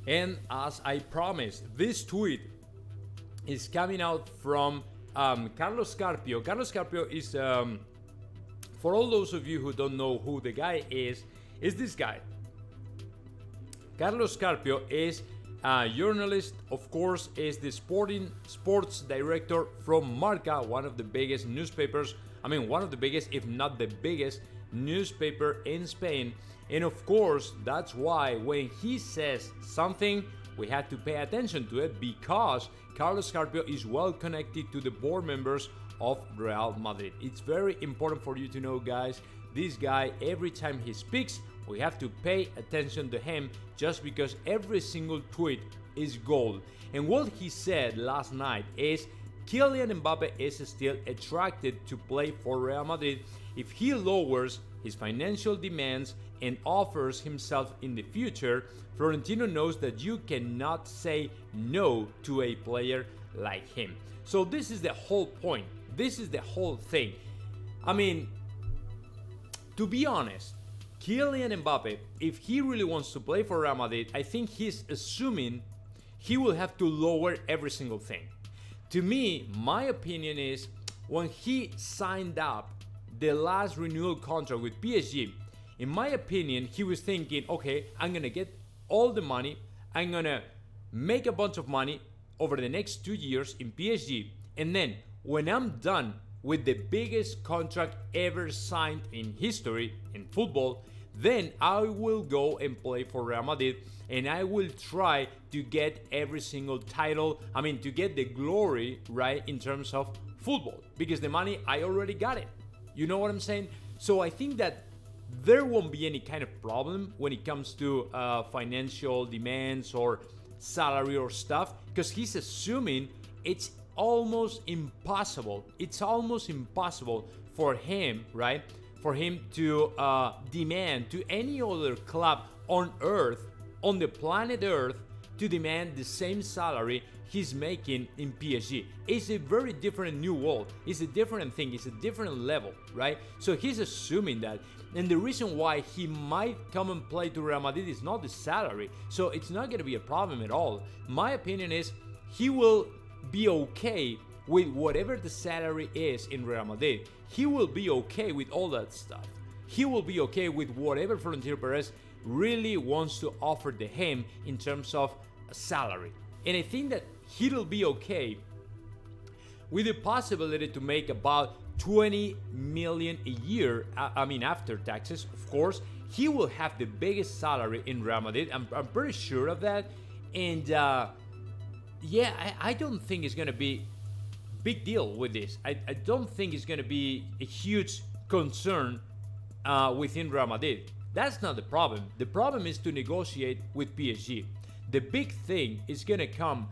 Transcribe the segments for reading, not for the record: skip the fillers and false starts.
And as I promised, this tweet is coming out from Carlos Carpio. Carlos Carpio is, for all those of you who don't know who the guy is this guy. Carlos Carpio is a journalist, of course, is the sports director from MARCA, one of the biggest newspapers, one of the biggest, if not the biggest newspaper in Spain. And of course, that's why when he says something, we had to pay attention to it, because Carlos Carpio is well connected to the board members of Real Madrid. It's very important for you to know, guys, this guy, every time he speaks, we have to pay attention to him, just because every single tweet is gold. And what he said last night is Kylian Mbappe is still attracted to play for Real Madrid if he lowers his financial demands and offers himself in the future. Florentino knows that you cannot say no to a player like him. So this is the whole point. This is the whole thing. To be honest, Kylian Mbappe, if he really wants to play for Real Madrid, I think he's assuming he will have to lower every single thing. To me, my opinion is, when he signed up the last renewal contract with PSG, in my opinion, he was thinking, okay, I'm gonna get all the money, I'm gonna make a bunch of money over the next 2 years in PSG, and then when I'm done with the biggest contract ever signed in history in football, then I will go and play for Real Madrid, and I will try to get every single title, to get the glory, right, in terms of football, because the money, I already got it. You know what I'm saying? So I think that there won't be any kind of problem when it comes to financial demands or salary or stuff, because he's assuming it's almost impossible. It's almost impossible for him, right? For him to demand to any other club on Earth, on the planet Earth, to demand the same salary he's making in PSG. It's a very different new world. It's a different thing. It's a different level, right? So he's assuming that. And the reason why he might come and play to Real Madrid is not the salary. So it's not going to be a problem at all. My opinion is he will be okay with whatever the salary is in Real Madrid. He will be okay with all that stuff. He will be okay with whatever Florentino Perez really wants to offer to him in terms of salary. And I think that he'll be okay with the possibility to make about 20 million a year. After taxes, of course. He will have the biggest salary in Real Madrid. I'm pretty sure of that. And I don't think it's going to be big deal with this. I don't think it's going to be a huge concern within Real Madrid. That's not the problem. The problem is to negotiate with PSG. The big thing is going to come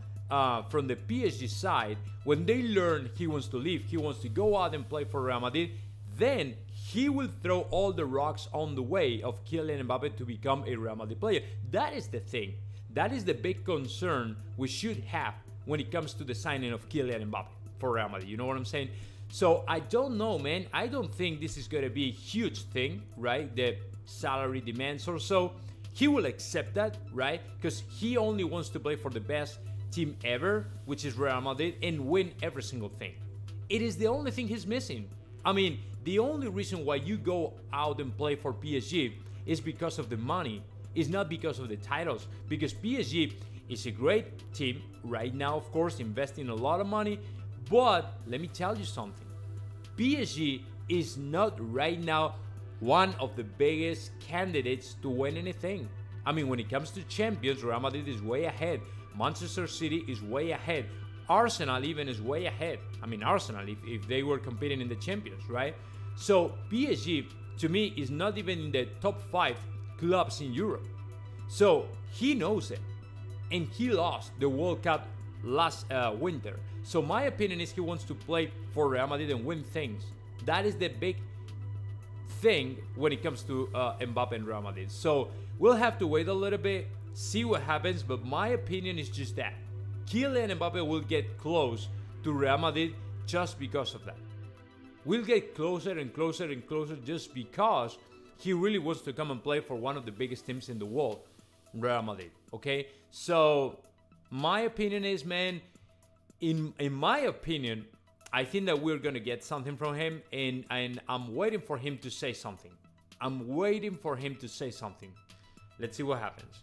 from the PSG side. When they learn he wants to leave, he wants to go out and play for Real Madrid, then he will throw all the rocks on the way of Kylian Mbappe to become a Real Madrid player. That is the thing. That is the big concern we should have when it comes to the signing of Kylian Mbappe for Real Madrid. You know what I'm saying? So I don't know, man. I don't think this is going to be a huge thing, right? The salary demands or so. He will accept that, right? Because he only wants to play for the best team ever, which is Real Madrid, and win every single thing. It is the only thing he's missing. The only reason why you go out and play for PSG is because of the money. It's not because of the titles. Because PSG is a great team right now, of course, investing a lot of money. But let me tell you something. PSG is not right now one of the biggest candidates to win anything. When it comes to champions, Real Madrid is way ahead. Manchester City is way ahead. Arsenal even is way ahead. Arsenal, if they were competing in the Champions, right? So PSG, to me, is not even in the top 5 clubs in Europe. So he knows it. And he lost the World Cup last winter. So my opinion is he wants to play for Real Madrid and win things. That is the big thing when it comes to Mbappe and Real Madrid. So we'll have to wait a little bit, see what happens, but my opinion is just that. Kylian Mbappe will get close to Real Madrid just because of that. We'll get closer and closer and closer just because he really wants to come and play for one of the biggest teams in the world. Real Madrid. Okay, so my opinion is, man, in my opinion, I think that we're gonna get something from him, and I'm waiting for him to say something. I'm waiting for him to say something. Let's see what happens.